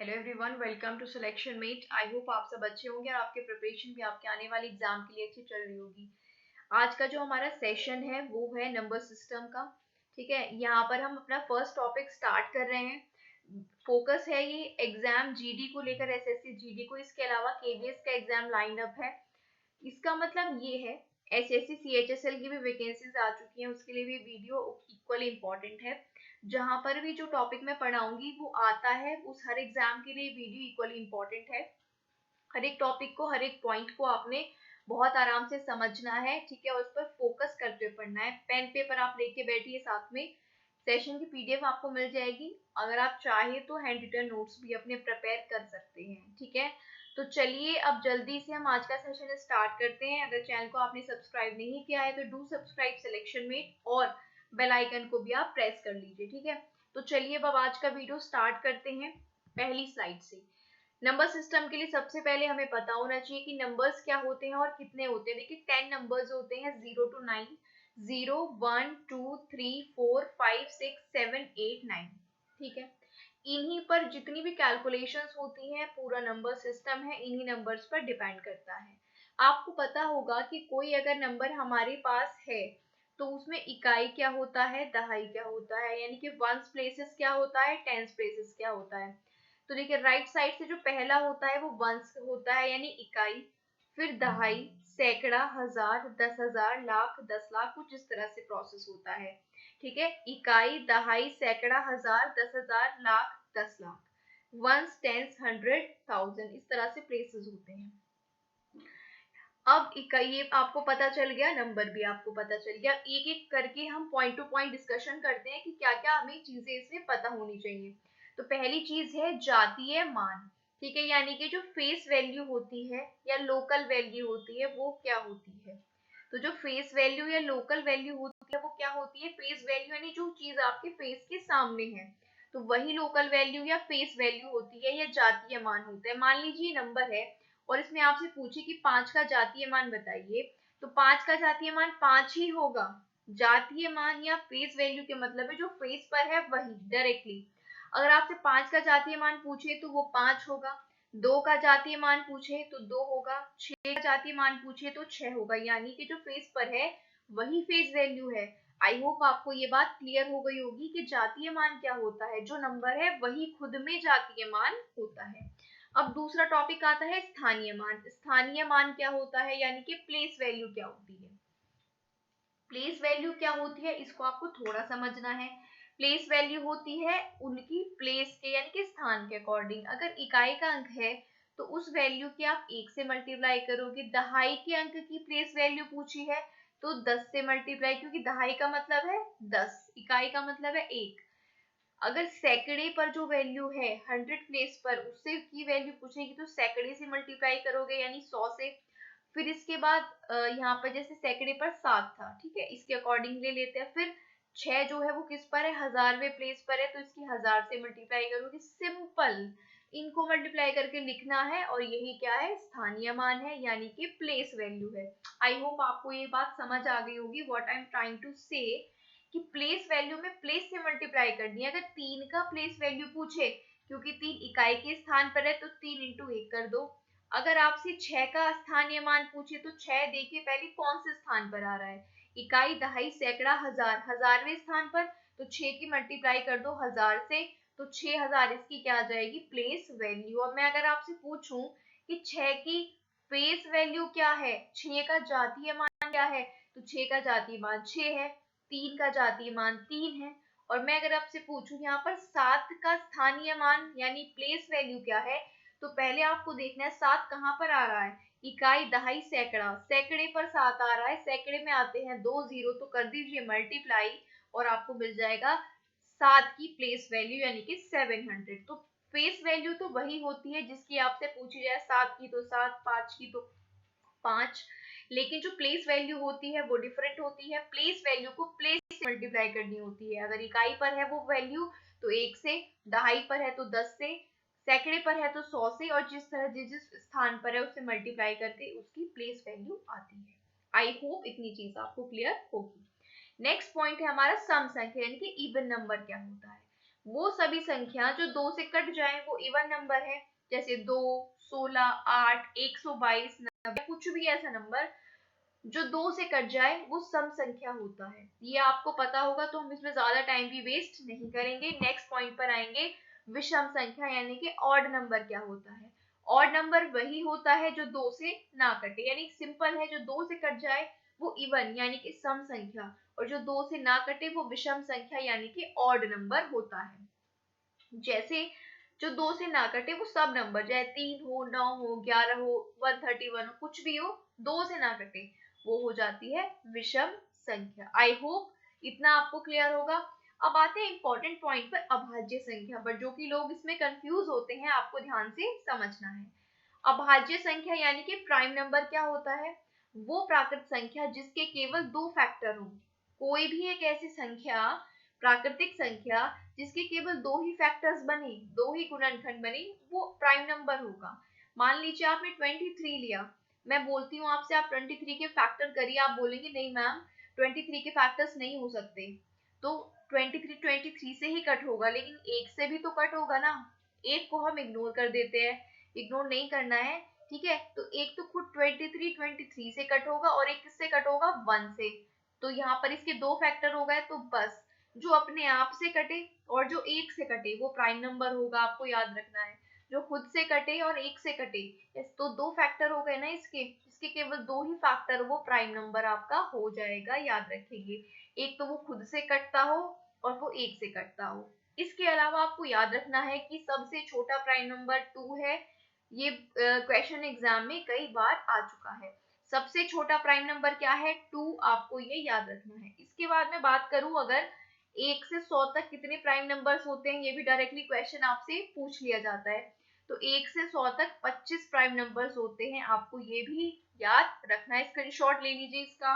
Hello everyone, welcome to selection mate. I hope आप सब अच्छे होंगे और आपके प्रिपरेशन भी आपके आने वाले एग्जाम के लिए अच्छी चल रही होगी। आज का जो हमारा सेशन है वो है नंबर सिस्टम का। ठीक है, यहाँ पर हम अपना फर्स्ट टॉपिक स्टार्ट कर रहे हैं। फोकस है ये एग्जाम जीडी को लेकर, एसएससी जीडी को, इसके अलावा केवीएस का एग्जाम लाइन अप है। इसका मतलब ये है एसएससी सीएचएसएल की भी वैकेंसीज आ चुकी हैं, उसके लिए भी वीडियो इक्वली इंपॉर्टेंट है। जहां पर भी जो टॉपिक मैं पढ़ाऊंगी वो आता है, उस हर एग्जाम के लिए वीडियो इक्वली इंपॉर्टेंट है। हर एक टॉपिक को, हर एक पॉइंट को आपने बहुत आराम से समझना है, ठीक है, और उस पर फोकस करते हुए पढ़ना है। पेन पेपर आप लेके बैठिए साथ में। सेशन की पीडीएफ आपको मिल जाएगी। अगर आप चाहे तो हैंड रिटन नोट्स भी अपने प्रिपेयर कर सकते हैं। ठीक है, तो चलिए अब जल्दी से हम आज का सेशन स्टार्ट करते हैं। अगर चैनल को आपने सब्सक्राइब नहीं किया है तो डू सब्सक्राइब सिलेक्शन में, और बेल आइकन को भी आप प्रेस कर लीजिए। ठीक है, तो चलिए अब आज का वीडियो स्टार्ट करते हैं पहली स्लाइड से। नंबर सिस्टम के लिए सबसे पहले हमें पता होना चाहिए कि नंबर्स क्या होते हैं और कितने होते हैं। देखिए 10 नंबर्स होते हैं 0 to 9, 0 1 2 3 4 5 6 7 8 9। ठीक है, इन्हीं पर जितनी भी कैलकुलेशंस होती हैं, पूरा नंबर सिस्टम है इन्हीं नंबर्स पर डिपेंड करता है। आपको पता होगा कि कोई अगर नंबर हमारे पास है तो उसमें इकाई क्या होता है, दहाई क्या होता है, यानी कि वंस प्लेसेस क्या होता है, टेंस प्लेसेस क्या होता है। तो देखिए राइट साइड से जो पहला होता है वो वंस होता है यानी इकाई, फिर दहाई, सैकड़ा, हजार, 10,000, लाख, 10 लाख, कुछ इस तरह से प्रोसेस होता है। ठीक है, इकाई, दहाई, सैकड़ा, हजार, 10,000, लाख, 10 लाख, वंस, टेंस, 100, 1000, इस तरह से प्लेसेस होते हैं। अब इकाई ये आपको पता चल गया, नंबर भी आपको पता चल गया। एक एक करके हम पॉइंट टू पॉइंट डिस्कशन करते हैं कि क्या क्या हमें चीजें इसमें पता होनी चाहिए। तो पहली चीज है जातीय मान। ठीक है, यानी कि जो फेस वैल्यू होती है या लोकल वैल्यू होती है वो क्या होती है। तो जो फेस वैल्यू या लोकल वैल्यू होती है वो क्या होती है। फेस वैल्यू यानी जो चीज आपके फेस के सामने है, तो वही लोकल वैल्यू या फेस वैल्यू होती है या जातीय मान होता है। मान लीजिए नंबर है और इसमें आपसे पूछे कि 5 का जातीय मान बताइए, तो 5 का जातीय मान 5 ही होगा। जातीय मान या फेस वैल्यू के मतलब है जो फेस पर है वही डायरेक्टली। अगर आपसे 5 का जातीय मान पूछे तो वो 5 होगा, 2 का जातीय मान पूछे तो 2 होगा, 6 का जातीय मान पूछे तो 6 होगा, यानी कि जो फेस पर है वही फेस वैल्यू है। आई होप आपको ये बात क्लियर हो गई होगी कि जातीय मान क्या होता है, जो नंबर है वही खुद में जातीय मान होता है। अब दूसरा टॉपिक आता है स्थानीय मान। स्थानीय मान क्या होता है, यानी कि प्लेस वैल्यू क्या होती है। प्लेस वैल्यू क्या होती है इसको आपको थोड़ा समझना है। प्लेस वैल्यू होती है उनकी प्लेस के यानी कि स्थान के अकॉर्डिंग। अगर इकाई का अंक है तो उस वैल्यू के आप 1 से मल्टीप्लाई करोगे। दहाई के अंक की प्लेस वैल्यू पूछी है तो 10 से मल्टीप्लाई, क्योंकि दहाई का मतलब है 10, इकाई का मतलब है 1। अगर सैकड़े पर जो वैल्यू है 100 प्लेस पर, उससे की वैल्यू पूछेगी तो सैकड़े से मल्टीप्लाई करोगे यानी 100 से। फिर इसके बाद यहाँ पर जैसे सैकड़े पर 7 था, ठीक है, इसके अकॉर्डिंग ले लेते हैं। फिर 6 जो है वो किस पर है, 1000वें प्लेस पर है, तो इसकी 1000 से मल्टीप्लाई करोगे। सिंपल इनको मल्टीप्लाई करके लिखना है और यही क्या है, स्थानीय मान है, यानी कि प्लेस वैल्यू है। आई होप आपको ये बात समझ आ गई होगी what I am trying to say, कि प्लेस वैल्यू में प्लेस से मल्टीप्लाई करनी है। अगर 3 का प्लेस वैल्यू पूछे, क्योंकि 3 इकाई के स्थान पर है, तो 3 इंटू 1 कर दो। अगर आपसे 6 का स्थानीय मान पूछे तो 6 देखिए पहले कौन से स्थान पर आ रहा है, इकाई, दहाई, सैकड़ा, हजार, 1000वें स्थान पर, तो 6 की मल्टीप्लाई कर दो 1000 से, तो 6000 इसकी क्या आ जाएगी, प्लेस वैल्यू। अब मैं अगर आपसे पूछूं कि 6 की फेस वैल्यू क्या है, 6 का जातीय मान क्या है, तो 6 का जातीय मान 6 है, 3 का जातीय मान 3 है। और मैं अगर आपसे पूछूं यहाँ पर 7 का स्थानीय मान यानी प्लेस वैल्यू क्या है, तो पहले आपको देखना है 7 कहाँ पर आ रहा है, इकाई, दहाई, सैकड़ा। सैकड़े पर 7 आ रहा है, सैकड़े में आते हैं 2 जीरो, तो कर दीजिए मल्टीप्लाई और आपको मिल जाएगा 7 की प्लेस वैल्यू यानी कि 700। तो फेस वैल्यू तो वही होती है जिसकी आपसे पूछी जाए, 7 की तो 7, 5 की तो 5, लेकिन जो प्लेस वैल्यू होती है वो डिफरेंट होती है। प्लेस वैल्यू को प्लेस से मल्टीप्लाई करनी होती है। अगर इकाई पर है वो वैल्यू तो 1 से, दहाई पर है तो 10 से, सैकड़े पर है तो 100 से, और जिस तरह जिस स्थान पर है उससे मल्टीप्लाई करके उसकी प्लेस वैल्यू आती है। आई होप इतनी चीज आपको क्लियर होगी। नेक्स्ट पॉइंट है हमारा सम संख्या यानी कि इवन नंबर क्या होता है। वो सभी संख्या जो 2 से कट जाए वो इवन नंबर है, जैसे 2, 16, 8, 122, 90, कुछ भी ऐसा नंबर जो 2 से कट जाए वो सम संख्या होता है। ये आपको पता होगा तो हम इसमें ज्यादा टाइम भी वेस्ट नहीं करेंगे। नेक्स्ट पॉइंट पर आएंगे, विषम संख्या यानी कि ऑड नंबर क्या होता है। ऑड नंबर वही होता है जो 2 से ना कटे, यानी सिंपल है, जो 2 से कट जाए वो इवन यानी कि सम संख्या, और जो 2 से ना कटे वो विषम संख्या यानी कि ऑड नंबर होता है। जैसे जो 2 से ना कटे वो सब नंबर, चाहे 3 हो, 9 हो, 11 हो, 131 हो, कुछ भी हो, 2 से ना कटे वो हो जाती है विषम संख्या। आई होप इतना आपको क्लियर होगा। अब आते हैं इंपॉर्टेंट पॉइंट पर, अभाज्य संख्या पर, जो कि लोग इसमें कंफ्यूज होते हैं, आपको ध्यान से समझना है। अभाज्य संख्या यानी कि प्राइम नंबर क्या होता है, वो प्राकृत संख्या जिसके केवल 2 फैक्टर हो। कोई भी एक ऐसी संख्या, प्राकृतिक संख्या जिसके केवल 2 ही फैक्टर्स बने, 2 ही गुणनखंड बने, वो प्राइम नंबर होगा। मान लीजिए आपने 23 लिया, मैं बोलती हूँ आपसे आप 23 के फैक्टर करिए, आप बोलेंगे नहीं मैम 23 के फैक्टर्स नहीं हो सकते, तो 23 से ही कट होगा, लेकिन एक से भी तो कट होगा ना। एक को हम इग्नोर कर देते हैं, इग्नोर नहीं करना है, ठीक है। तो एक तो खुद 23 से कट होगा, और एक किससे कट होगा, 1 से। तो यहाँ पर इसके 2 फैक्टर हो गए, तो बस जो अपने आप से कटे और जो एक से कटे वो प्राइम नंबर होगा, आपको याद रखना है। जो खुद से कटे और एक से कटे, तो 2 फैक्टर हो गए ना इसके, इसके केवल 2 ही फैक्टर, वो प्राइम नंबर आपका हो जाएगा, याद रखेंगे। एक तो वो खुद से कटता हो और वो एक से कटता हो। इसके अलावा आपको याद रखना है कि सबसे छोटा प्राइम नंबर 2 है। ये क्वेश्चन एग्जाम में कई बार आ चुका है। सबसे छोटा प्राइम नंबर क्या है, 2, आपको ये याद रखना है। इसके बाद मैं बात करूं, अगर 1 से 100 तक कितने प्राइम नंबर्स होते हैं, ये भी डायरेक्टली क्वेश्चन आपसे पूछ लिया जाता है। तो 1 से 100 तक 25 प्राइम नंबर्स होते हैं, आपको ये भी याद रखना है। स्क्रीनशॉट ले लीजिए इसका,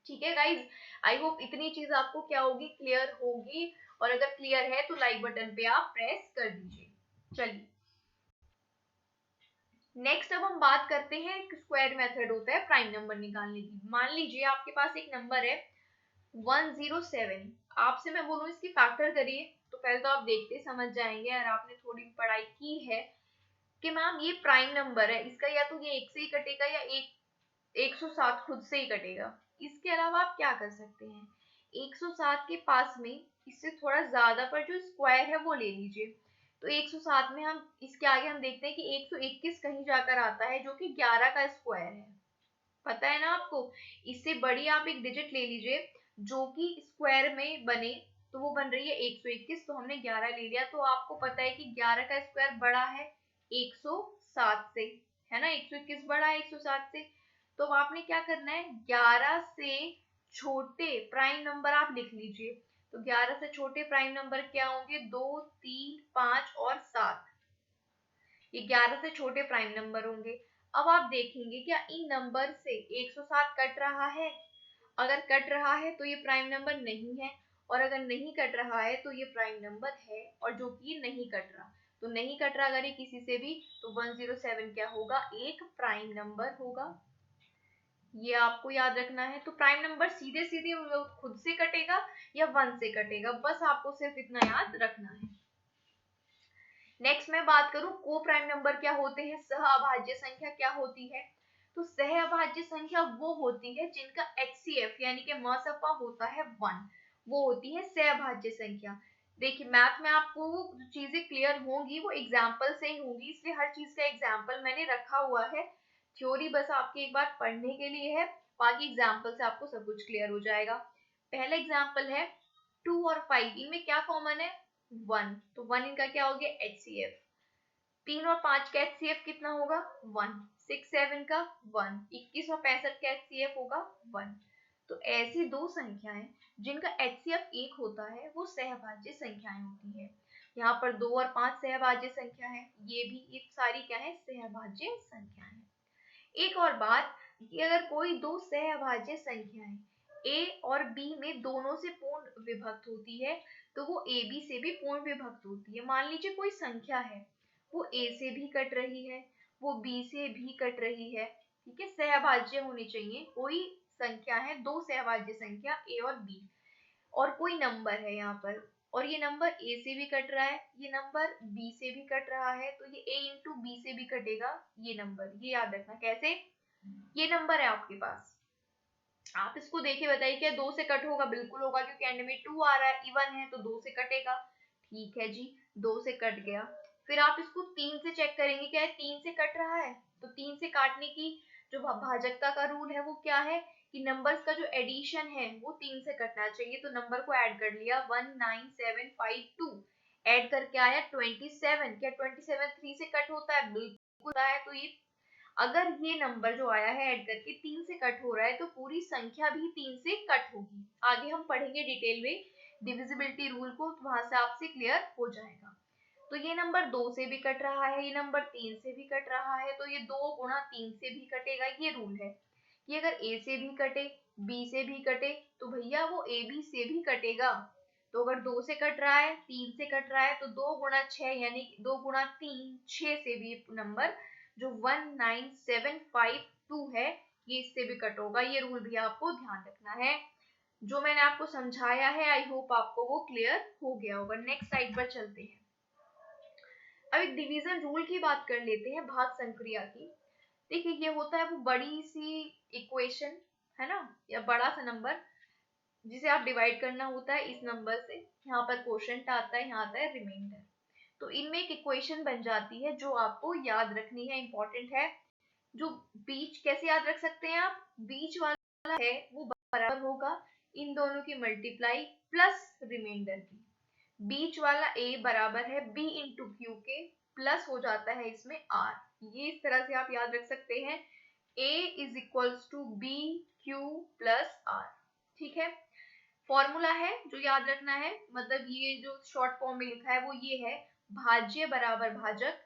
ठीक है गाइज। आई होप इतनी चीज आपको क्या होगी, क्लियर होगी। और अगर क्लियर है तो लाइक बटन पे आप प्रेस कर दीजिए। चलिए नेक्स्ट अब हम बात करते हैं, स्क्वायर मेथड होता है प्राइम नंबर निकालने की। मान लीजिए आपके पास एक नंबर है 107, आपसे मैं बोलूँ इसकी फैक्टर करिए, तो पहले तो आप देखते समझ जाएंगे, अगर आपने थोड़ी पढ़ाई की है, कि मैम ये प्राइम नंबर है, इसका या तो ये एक से ही कटेगा या 107 खुद से ही कटेगा। इसके अलावा आप क्या कर सकते हैं, 107 के पास में इससे थोड़ा ज्यादा पर जो स्क्वायर है वो ले लीजिए। तो 107 में हम इसके आगे हम देखते हैं कि 121 कहीं जाकर आता है, जो कि 11 का स्क्वायर है, पता है ना आपको। इससे बड़ी आप एक डिजिट ले लीजिए जो कि स्क्वायर में बने, तो वो बन रही है 121, तो हमने 11 ले लिया। तो आपको पता है कि 11 का स्क्वायर बड़ा है 107 से, है ना, 121 बड़ा है 107 से। तो आपने क्या करना है, 11 से छोटे प्राइम नंबर आप लिख लीजिए। तो 11 से छोटे प्राइम नंबर क्या होंगे, 2, 3, 5 और 7, ये 11 से छोटे प्राइम नंबर होंगे। अब आप देखेंगे क्या इन नंबर से 107 कट रहा है, अगर कट रहा है तो ये प्राइम नंबर नहीं है, और अगर नहीं कट रहा है तो ये प्राइम नंबर है, और जो कि नहीं कट रहा, तो नहीं कट रहा अगर ये किसी से भी, तो 107 क्या होगा, एक प्राइम नंबर होगा। ये आपको याद रखना है। तो प्राइम नंबर सीधे सीधे खुद से कटेगा या 1 से कटेगा, बस आपको सिर्फ इतना याद रखना है। नेक्स्ट मैं बात करूं को प्राइम नंबर क्या होते हैं, सह अभाज्य संख्या क्या होती है। तो सह अभाज्य संख्या वो होती है जिनका HCF यानी कि मसपा होता है 1, वो होती है सह अभाज्य संख्या। देखिए मैथ में आपको जो चीजें क्लियर होंगी वो एग्जाम्पल से ही होंगी, इसलिए हर चीज का एग्जाम्पल मैंने रखा हुआ है। थ्योरी बस आपकी एक बार पढ़ने के लिए है, बाकी एग्जाम्पल से आपको सब कुछ क्लियर हो जाएगा। पहला एग्जाम्पल है 2 और 5, इनमें क्या कॉमन है, 1, तो 1 इनका क्या हो गया, HCF। 3 और 5 का HCF कितना होगा, 1। 6, 7 का 1, 21 और 65 का HCF होगा 1। तो ऐसी दो संख्याएं जिनका HCF 1 होता है वो सहभाज्य संख्याएं होती है। यहाँ पर 2 और 5 सहभाज्य संख्या है, ये भी एक सारी क्या है, सहभाज्य संख्याएं। एक और बात कि अगर कोई दो सहअभाज्य संख्याएं a और b में दोनों से पूर्ण विभक्त होती है, तो वो a b से भी पूर्ण विभक्त होती है। मान लीजिए कोई संख्या है, वो a से भी कट रही है, वो b से भी कट रही है, ठीक है, सहअभाज्य होनी चाहिए। कोई संख्या है, दो सहअभाज्य संख्या a और b, और कोई नंबर है यहाँ पर, और ये नंबर ए से भी कट रहा है, ये नंबर बी से भी कट रहा है, तो ये ए इंटू बी से भी कटेगा ये नंबर। ये याद रखना कैसे, ये नंबर है आपके पास, आप इसको देखे बताइए क्या 2 से कट होगा? बिल्कुल होगा, क्योंकि एंड में 2 आ रहा है, इवन है तो 2 से कटेगा। ठीक है जी, 2 से कट गया। फिर आप इसको 3 से चेक करेंगे, क्या है 3 से कट रहा है, तो 3 से काटने की जो भाजकता का रूल है वो क्या है कि नंबर्स का जो एडिशन है वो 3 से कटना चाहिए। तो नंबर को ऐड कर लिया 19752, ऐड करके आया 27। क्या 27 3 से कट होता है? बिल्कुल होता है। तो ये अगर ये नंबर जो आया है ऐड करके 3 से कट हो रहा है तो पूरी संख्या भी 3 से कट होगी। आगे हम पढ़ेंगे डिटेल में डिविजिबिलिटी रूल को, तो वहां से आपसे क्लियर हो जाएगा। तो ये नंबर 2 से भी कट रहा है, ये नंबर 3 से भी कट रहा है, तो ये 2 गुणा 3 से भी कटेगा। ये रूल है कि अगर ए से भी कटे, बी से भी कटे, तो भैया वो ए बी से भी कटेगा। तो अगर 2 से कट रहा है, 3 से कट रहा है, तो 2 गुणा 6 यानी 2 गुणा 3 6 से भी नंबर जो 19752 है ये इससे भी कट होगा। ये रूल भी आपको ध्यान रखना है। जो मैंने आपको समझाया है आई होप आपको वो क्लियर हो गया होगा। नेक्स्ट स्लाइड पर चलते हैं। अब एक डिवीजन रूल की बात कर लेते हैं, भाग संक्रिया की। देखिए ये होता है वो बड़ी सी इक्वेशन है ना, या बड़ा सा नंबर जिसे आप डिवाइड करना होता है इस नंबर से। यहाँ पर क्वोशंट आता है, यहाँ आता है रिमाइंडर। तो इनमें एक इक्वेशन बन जाती है जो आपको याद रखनी है, इंपॉर्टेंट है। जो बीच कैसे याद रख सकते हैं आप, बीच वाला है वो बराबर होगा इन दोनों की मल्टीप्लाई प्लस रिमाइंडर की। बीच वाला a बराबर है b इंटू क्यू के, प्लस हो जाता है इसमें r। ये इस तरह से आप याद रख सकते हैं, a is equals to b q plus r। ठीक है, फॉर्मूला है जो याद रखना है, मतलब ये जो शॉर्ट फॉर्म में लिखा है वो ये है, भाज्य बराबर भाजक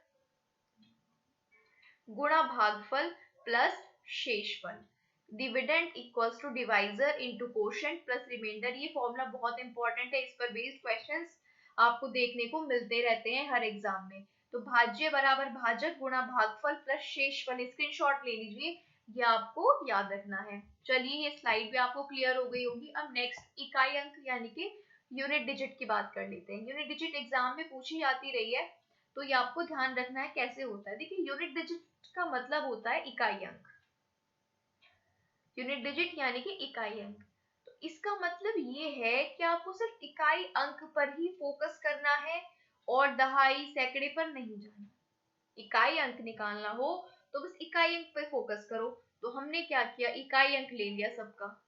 गुणा भागफल प्लस शेषफल, dividend equals to divisor into quotient plus remainder. ये फॉर्मूला बहुत इंपॉर्टेंट है, इस पर बेस्ड क्वेश्चंस आपको देखने को मिलते रहते हैं हर एग्जाम में। तो भाज्य बराबर भाजक गुणा भागफल प्लस शेषफल, स्क्रीनशॉट ले लीजिए, ये आपको याद रखना है। चलिए ये स्लाइड भी आपको क्लियर हो गई होगी। अब नेक्स्ट इकाई अंक यानी कि यूनिट डिजिट की बात कर लेते हैं। यूनिट डिजिट एग्जाम में पूछी जाती रही है, तो ये आपको ध्यान रखना है कैसे होता है। देखिए यूनिट डिजिट का मतलब होता है इकाई अंक, यूनिट डिजिट यानी कि इकाई अंक। तो इसका मतलब ये है कि आपको सिर्फ इकाई अंक पर ही फोकस करना है और दहाई सैकड़े पर नहीं जाना। इकाई अंक निकालना हो तो बस इकाई अंक पर फोकस करो। तो हमने क्या किया, इकाई अंक ले लिया सबका।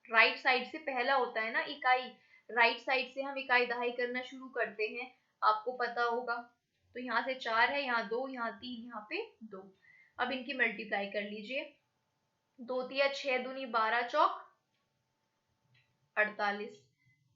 राइट साइड से पहला होता है ना इकाई, राइट साइड से हम इकाई दहाई करना शुरू करते हैं, आपको पता होगा। तो यहाँ से 4 है, यहाँ 2, यहाँ 3, यहाँ पे 2। अब इनकी मल्टीप्लाई कर लीजिए, 2 तिया 6 दूनी 12 चौक 48।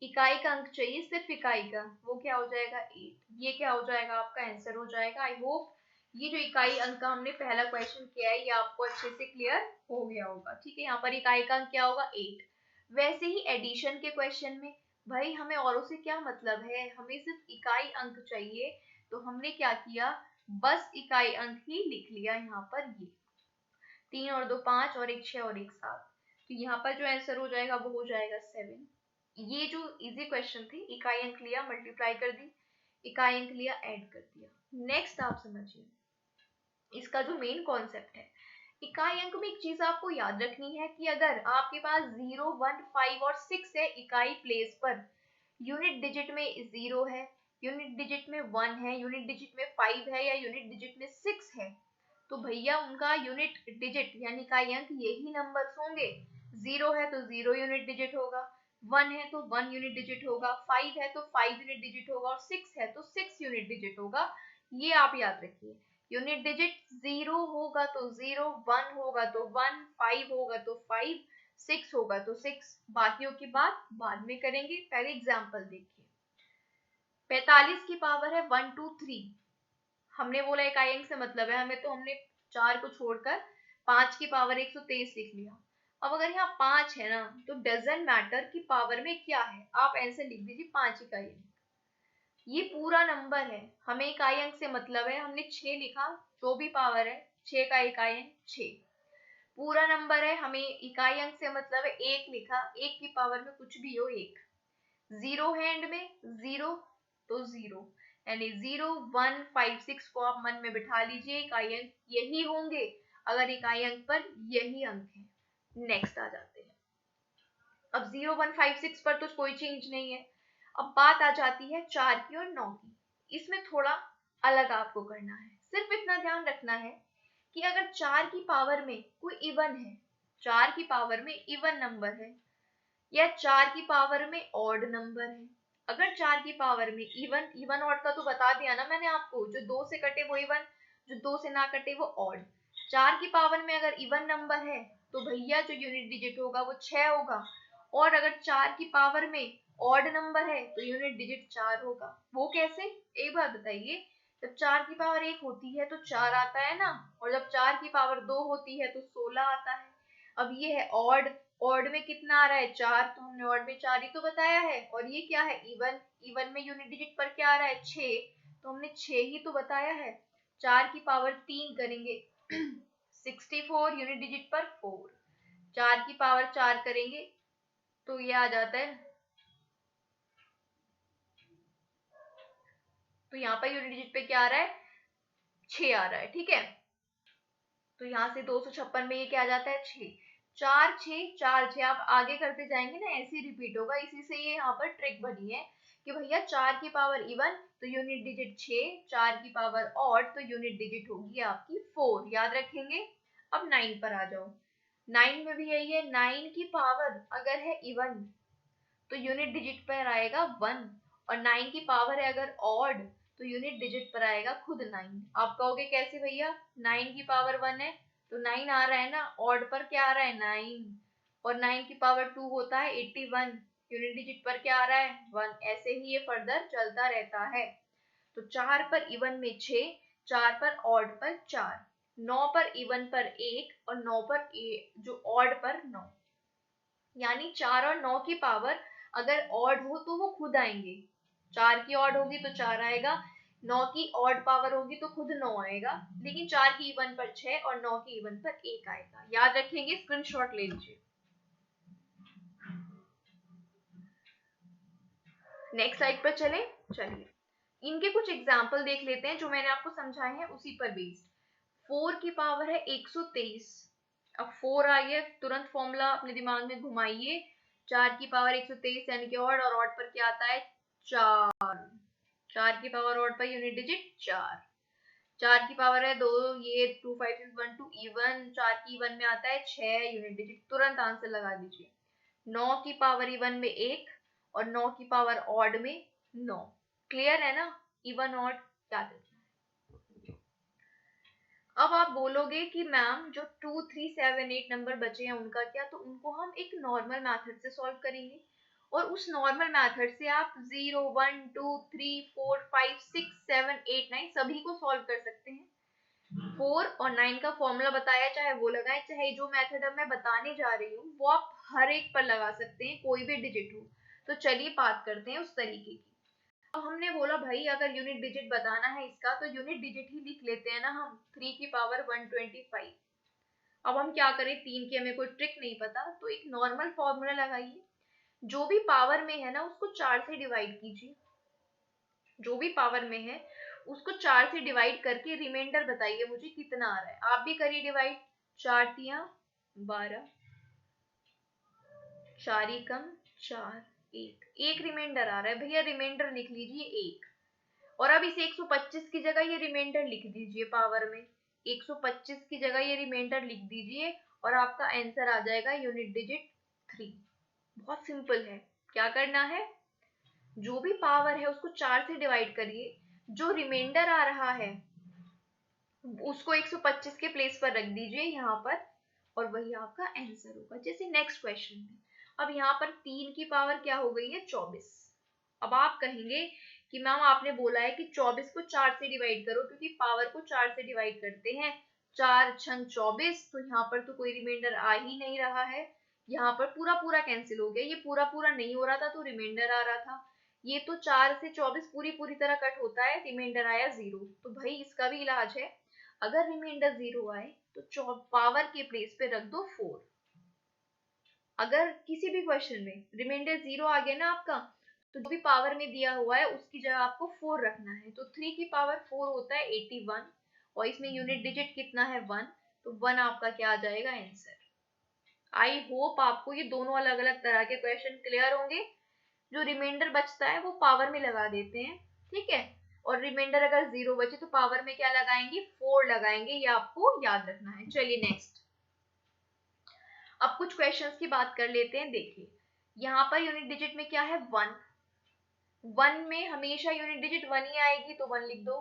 इकाई का अंक चाहिए सिर्फ इकाई का, वो क्या हो जाएगा 8। ये क्या हो जाएगा आपका आंसर हो जाएगा। आई होप ये जो इकाई अंक का हमने पहला क्वेश्चन किया है ये आपको अच्छे से क्लियर हो गया होगा। ठीक है, यहाँ पर इकाई का अंक क्या होगा 8। वैसे ही एडिशन के क्वेश्चन में भाई हमें औरों से क्या मतलब है, हमें सिर्फ इकाई अंक चाहिए। तो हमने क्या किया, बस इकाई अंक ही लिख लिया। यहाँ पर ये 3 और 2 5 और 1 6 और 1 7, तो यहाँ पर जो आंसर हो जाएगा वो हो जाएगा 7। ये जो इजी क्वेश्चन थी, इकाई अंक लिया मल्टीप्लाई कर दी, इकाई अंक लिया ऐड कर दिया। नेक्स्ट आप समझिए इसका जो मेन कॉन्सेप्ट है। इकाई अंक में एक चीज आपको याद रखनी है कि अगर आपके पास 0 1 5 और 6 है इकाई प्लेस पर, यूनिट डिजिट में 0 है, यूनिट डिजिट में 1 है, यूनिट डिजिट में 5 है या यूनिट डिजिट में 6 है, तो भैया उनका यूनिट डिजिट यानी इकाई अंक यही नंबर्स होंगे। 0 है तो 0 यूनिट डिजिट होगा, 1 है तो 1 यूनिट डिजिट होगा, 5 है तो 5 यूनिट डिजिट होगा और 6 है तो 6 यूनिट डिजिट होगा। ये आप याद रखिए, यूनिट डिजिट 0 होगा तो 0, 1 होगा तो 1, 5 होगा तो 5, 6 होगा तो 6। बाकियों की बात बाद में करेंगे, पहले एग्जाम्पल देखिए। 45 की पावर है 1 2 3, हमने बोला इकाई अंक से मतलब है हमें, तो हमने 4 को छोड़कर 5 की पावर 123 लिख लिया। अब अगर यहाँ 5 है ना तो डजेंट मैटर की पावर में क्या है, आप आंसर लिख दीजिए 5 इकाई अंक। ये पूरा नंबर है, हमें इकाई अंक से मतलब है, हमने 6 लिखा, जो भी पावर है 6 का इकाई अंक 6। पूरा नंबर है, हमें इकाई अंक से मतलब है 1 लिखा, 1 की पावर में कुछ भी हो 1। जीरो है एंड में, जीरो तो जीरो, यानी 0 1 5 6 को आप मन में बिठा लीजिए, इकाई अंक यही होंगे अगर इकाई अंक पर यही अंक है। नेक्स्ट आ जाते हैं। अब 0 1 5 6 पर तो कोई चेंज नहीं है। अब बात आ जाती है 4 की और 9 की। इसमें थोड़ा अलग आपको करना है। सिर्फ इतना ध्यान रखना है कि अगर 4 की पावर में कोई इवन है, 4 की पावर में इवन नंबर है, या 4 की पावर में ऑड नंबर है। अगर 4 की पावर में इवन ऑड का तो बता दिया ना मैंने आपको, जो 2 से कटे वो इवन, जो 2 से ना कटे वो ऑड। 4 की पावर में अगर इवन नंबर है तो भैया जो यूनिट डिजिट होगा वो 6 होगा, और अगर 4 की पावर में ऑड नंबर है तो यूनिट डिजिट 4 होगा। वो कैसे, एक बात बताइए, जब 4 की पावर 1 होती है तो 4 आता है ना, और जब 4 की पावर 2 होती है तो 16 आता है। अब ये है ऑड, ऑड में कितना आ रहा है 4, तो हमने ऑड में 4 ही तो बताया है। और ये क्या है इवन, इवन में यूनिट डिजिट पर क्या आ रहा है 6, तो हमने 6 ही तो बताया है। 4 की पावर 3 करेंगे 64, यूनिट डिजिट पर 4। 4 की पावर 4 करेंगे तो ये आ जाता है, तो यहाँ पर यूनिट डिजिट पे क्या आ रहा है 6 आ रहा है, ठीक है। तो यहाँ से 256 में ये क्या आ जाता है 6, 4 6 4 6, आप आगे करते जाएंगे ना ऐसे ही रिपीट होगा। इसी से ये यहाँ पर ट्रिक बनी है कि भैया 4 की पावर इवन तो यूनिट डिजिट 6, 4 की पावर ऑड तो यूनिट डिजिट होगी आपकी 4, याद रखेंगे। अब 9 पर आ जाओ। 9 में भी यही है, 9 की पावर अगर है इवन तो यूनिट डिजिट पर आएगा 1, और 9 की पावर है अगर ऑड तो यूनिट डिजिट पर आएगा खुद 9। आप कहोगे कैसे भैया, 9 की पावर 1 है तो 9 आ रहा है ना, ऑड पर क्या आ रहा है 9, और 9 की पावर 2 होता है 81, यूनिट डिजिट पर क्या आ रहा है 1। ऐसे ही ये फर्दर चलता रहता है। तो 4 पर इवन में 6, 4 पर ऑड पर 4, 9 पर इवन पर 1, और 9 पर जो ऑड पर 9, यानी 4 और 9 की पावर अगर ऑड हो तो वो खुद आएंगे। 4 की ऑड होगी तो 4 आएगा, 9 की ऑड पावर होगी तो खुद 9 आएगा, लेकिन 4 की इवन पर 6 और 9 की इवन पर 1 आएगा। याद रखेंगे, स्क्रीनशॉट ले लीजिए। नेक्स्ट साइड पर चले, चलिए इनके कुछ एग्जाम्पल देख लेते हैं जो मैंने आपको समझाए हैं उसी पर बेस्ड। 4 की पावर है 123। अब 4 आ गया, तुरंत फॉर्मूला अपने दिमाग में घुमाइए। 4 की पावर 123 यानी कि ऑड, और ऑड पर क्या आता है 4, 4 की power odd per unit digit 4, 4 की पावर है 2, ये 2 5 6 1 2 इवन, 4 की इवन में आता है 6, यूनिट डिजिट तुरंत आंसर लगा दीजिए। 9 की पावर इवन में 1, और 9 की पावर ऑड में 9। क्लियर है ना, इवन ऑड क्या कहते हैं। अब आप बोलोगे कि मैम जो 2 3 7 8 नंबर बचे हैं उनका क्या, तो उनको हम एक नॉर्मल मेथड से सॉल्व करेंगे, और उस नॉर्मल मेथड से आप 0 1 2 3 4 5 6 7 8 9 सभी को सॉल्व कर सकते हैं। 4 और 9 का फॉर्मूला बताया, चाहे वो लगाए, चाहे जो मेथड अब मैं बताने जा रही हूँ वो आप हर एक पर लगा सकते हैं, कोई भी डिजिट हो। तो चलिए बात करते हैं उस तरीके की। अब हमने बोला भाई अगर यूनिट डिजिट बताना है इसका तो यूनिट डिजिट ही लिख लेते हैं ना हम, 3 की पावर 125। अब हम क्या करें, 3 की हमें कोई ट्रिक नहीं पता, तो एक नॉर्मल फॉर्मूला लगाइए। जो भी पावर में है ना उसको 4 से डिवाइड कीजिए, जो भी पावर में है उसको 4 से डिवाइड करके रिमाइंडर बताइए मुझे कितना आ रहा है। आप भी करिए डिवाइड, 4 तिया 12, 4 एकम 4, एक रिमाइंडर आ रहा है भैया, रिमाइंडर लिख लीजिए 1। और अब इसे 125 की जगह ये रिमाइंडर लिख दीजिए, पावर में 125 की जगह ये रिमाइंडर लिख दीजिए, और आपका आंसर आ जाएगा यूनिट डिजिट 3। बहुत सिंपल है। क्या करना है, जो भी पावर है उसको 4 से डिवाइड करिए, जो रिमाइंडर आ रहा है उसको 125 के प्लेस पर रख दीजिए यहाँ पर, और वही आपका आंसर होगा। जैसे नेक्स्ट क्वेश्चन में, अब यहाँ पर 3 की पावर क्या हो गई है 24। अब आप कहेंगे कि मैम आपने बोला है कि 24 को 4 से डिवाइड करो, क्योंकि पावर को 4 से डिवाइड करते हैं, 4 छंग 24, तो यहाँ पर तो कोई रिमाइंडर आ ही नहीं रहा है। यहाँ पर पूरा पूरा कैंसिल हो गया, ये पूरा पूरा नहीं हो रहा था तो रिमाइंडर आ रहा था। ये तो 4 से 24 पूरी पूरी तरह कट होता है, रिमाइंडर आया 0। तो भाई इसका भी इलाज है, अगर रिमाइंडर 0 आए तो पावर के प्लेस पे रख दो 4। अगर किसी भी क्वेश्चन में रिमाइंडर 0 आ गया ना आपका, तो जो भी पावर में दिया हुआ है उसकी जगह आपको 4 रखना है। तो 3 की पावर 4 होता है 81 और इसमें यूनिट डिजिट कितना है 1, तो 1 आपका क्या आ जाएगा आंसर। आई होप आपको ये दोनों अलग अलग तरह के क्वेश्चन क्लियर होंगे। जो रिमाइंडर बचता है वो पावर में लगा देते हैं, ठीक है, और रिमाइंडर अगर 0 बचे तो पावर में क्या लगाएंगे 4 लगाएंगे, ये आपको याद रखना है। चलिए नेक्स्ट, अब कुछ क्वेश्चंस की बात कर लेते हैं। देखिए यहाँ पर यूनिट डिजिट में क्या है 1, 1 में हमेशा यूनिट डिजिट 1 ही आएगी तो 1 लिख दो।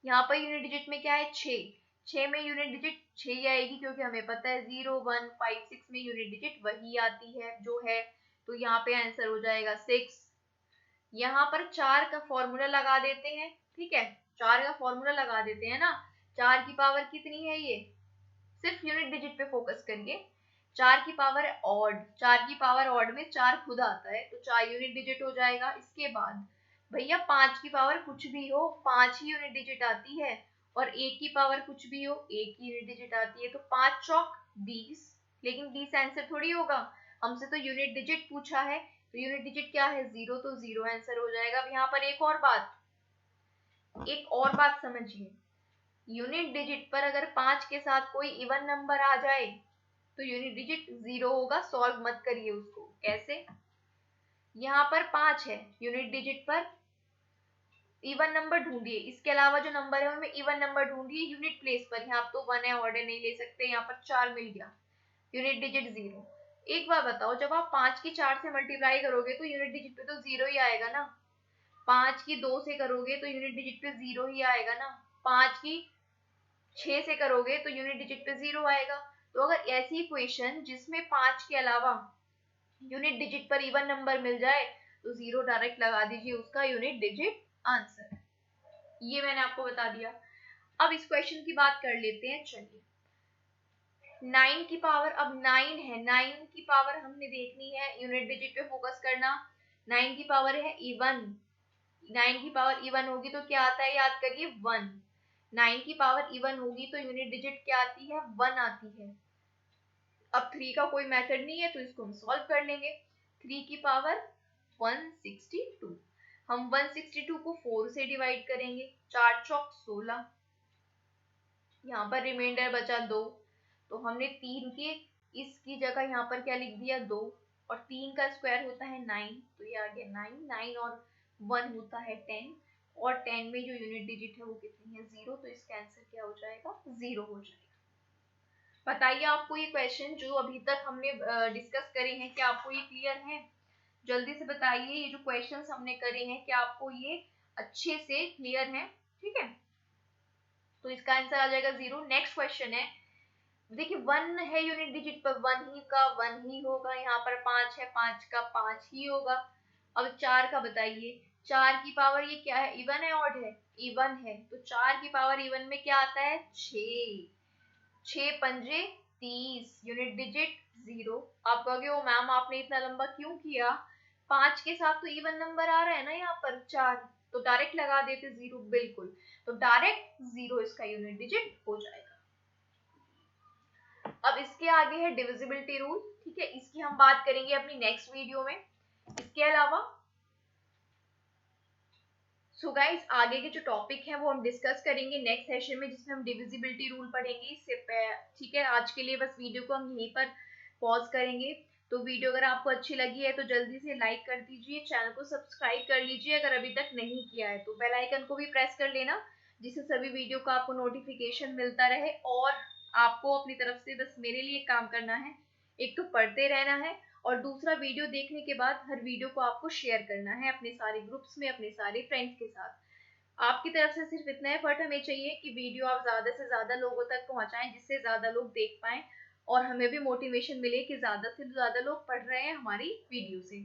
यहाँ पर यूनिट डिजिट में क्या है 6, 6 में यूनिट डिजिट 6 ही आएगी क्योंकि हमें पता है 0 1 5 6 में यूनिट डिजिट वही आती है जो है, तो यहाँ पे आंसर हो जाएगा 6। यहाँ पर 4 का फॉर्मूला लगा देते हैं, ठीक है, 4 का फॉर्मूला लगा देते हैं ना। 4 की पावर कितनी है, ये सिर्फ यूनिट डिजिट पे फोकस करिए। 4 की पावर ऑड, 4 की पावर ऑड में 4 खुद आता है तो 4 यूनिट डिजिट हो जाएगा। इसके बाद भैया 5 की पावर कुछ भी हो 5 ही यूनिट डिजिट आती है, और 1 की पावर कुछ भी हो 1 ही यूनिट डिजिट आती है। तो 5 चौक 20, लेकिन 20 आंसर थोड़ी होगा, हमसे तो यूनिट डिजिट पूछा है, तो यूनिट डिजिट क्या है 0, तो 0 आंसर हो जाएगा। अब यहाँ पर एक और बात समझिए, यूनिट डिजिट पर अगर 5 के साथ कोई इवन नंबर आ जाए तो यूनिट डिजिट 0 होगा, सॉल्व मत करिए उसको। कैसे, यहाँ पर 5 है, यूनिट डिजिट पर इवन नंबर ढूंढिए, इसके अलावा जो नंबर है उनमें इवन नंबर ढूंढिए यूनिट प्लेस पर। यहाँ आप तो 1 है, ऑर्डर नहीं ले सकते, यहाँ पर 4 मिल गया, यूनिट डिजिट 0। एक बार बताओ, जब आप 5 की 4 से मल्टीप्लाई करोगे तो यूनिट डिजिट पे तो 0 ही आएगा ना। 5 की 2 से करोगे तो यूनिट डिजिट पे 0 ही आएगा ना। 5 की 6 से करोगे तो यूनिट डिजिट पे 0 आएगा। तो अगर ऐसी इक्वेशन जिसमें 5 के अलावा यूनिट डिजिट पर इवन नंबर मिल जाए तो 0 डायरेक्ट लगा दीजिए, उसका यूनिट डिजिट आंसर। ये मैंने आपको बता दिया। अब इस क्वेश्चन की बात कर लेते हैं। चलिए 9 की पावर, अब 9 है, 9 की पावर हमने देखनी है, यूनिट डिजिट पे फोकस करना। 9 की पावर है इवन, 9 की पावर इवन होगी तो क्या आता है याद करिए 1। 9 की पावर इवन होगी तो यूनिट डिजिट क्या आती है 1 आती है। अब 3 का कोई मेथड नहीं है तो इसको हम सॉल्व कर लेंगे। 3 की पावर 162, हम 162 को 4 से डिवाइड करेंगे, 4 चौक 16, यहाँ पर रिमाइंडर बचा 2, तो हमने 3 के इसकी जगह यहाँ पर क्या लिख दिया 2, और 3 का स्क्वायर होता है 9, तो ये आ गया 9, 9 और 1 होता है 10, और 10 में जो यूनिट डिजिट है वो कितनी है 0, तो इसका आंसर क्या हो जाएगा 0 हो जाएगा। बताइए आपको ये क्वेश्चन जो अभी तक हमने डिस्कस करे हैं क्या आपको ये क्लियर है? जल्दी से बताइए, ये जो क्वेश्चंस हमने करे हैं क्या आपको ये अच्छे से क्लियर है? ठीक है, तो इसका आंसर आ जाएगा 0। नेक्स्ट क्वेश्चन है, देखिए 1 है यूनिट डिजिट पर, 1 ही का 1 ही होगा, यहाँ पर 5 है, 5 का 5 ही होगा। अब 4 का बताइए, 4 की पावर ये क्या है, इवन है ऑड है, इवन है, तो 4 की पावर इवन में क्या आता है 6, 6 पंजे 30, यूनिट डिजिट 0। आप कहोगे ओ मैम आपने इतना लंबा क्यों किया, 5 के साथ तो इवन नंबर आ रहा है ना यहाँ पर 4, तो डायरेक्ट लगा देते 0, बिल्कुल, तो डायरेक्ट 0 इसका यूनिट डिजिट हो जाएगा। अब इसके आगे है डिविजिबिलिटी रूल, ठीक है, इसकी हम बात करेंगे अपनी नेक्स्ट वीडियो में। इसके अलावा सो गाइस आगे के जो टॉपिक है वो हम डिस्कस करेंगे नेक्स्ट सेशन में, जिसमें हम डिविजिबिलिटी रूल पढ़ेंगे इससे। ठीक है, आज के लिए बस वीडियो को हम यहीं पर पॉज करेंगे। तो वीडियो अगर आपको अच्छी लगी है तो जल्दी से लाइक कर दीजिए, चैनल को सब्सक्राइब कर लीजिए अगर अभी तक नहीं किया है तो, बेल आइकन को भी प्रेस कर लेना जिससे सभी वीडियो का आपको नोटिफिकेशन मिलता रहे। और आपको अपनी तरफ से बस मेरे लिए काम करना है, एक तो पढ़ते रहना है और दूसरा वीडियो देखने के बाद हर वीडियो को आपको शेयर करना है अपने सारे ग्रुप्स में, अपने सारे फ्रेंड्स के साथ। आपकी तरफ से सिर्फ इतना एफर्ट हमें चाहिए कि वीडियो आप ज्यादा से ज्यादा लोगों तक पहुंचाएं जिससे ज्यादा लोग देख पाएं और हमें भी मोटिवेशन मिले कि ज्यादा से ज्यादा लोग पढ़ रहे हैं हमारी वीडियो से।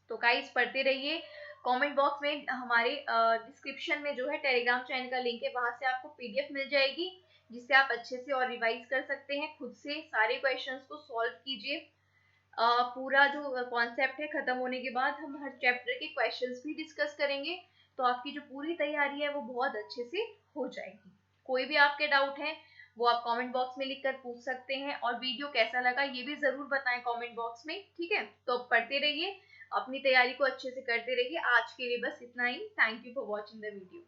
तो गाइस पढ़ते रहिए। कमेंट बॉक्स में हमारे डिस्क्रिप्शन में जो है टेलीग्राम चैनल का लिंक है, वहां से आपको पीडीएफ मिल जाएगी जिससे आप अच्छे से और रिवाइज कर सकते हैं, खुद से सारे क्वेश्चंस को सॉल्व कीजिए। पूरा जो कॉन्सेप्ट है खत्म होने के बाद हम हर चैप्टर के क्वेश्चंस भी डिस्कस करेंगे, तो आपकी जो पूरी तैयारी है वो बहुत अच्छे से हो जाएगी। कोई भी आपके डाउट है वो आप कमेंट बॉक्स में लिखकर पूछ सकते हैं, और वीडियो कैसा लगा ये भी जरूर बताएं कमेंट बॉक्स में। ठीक है, तो पढ़ते रहिए, अपनी तैयारी को अच्छे से करते रहिए। आज के लिए बस इतना ही। Thank you for watching the video.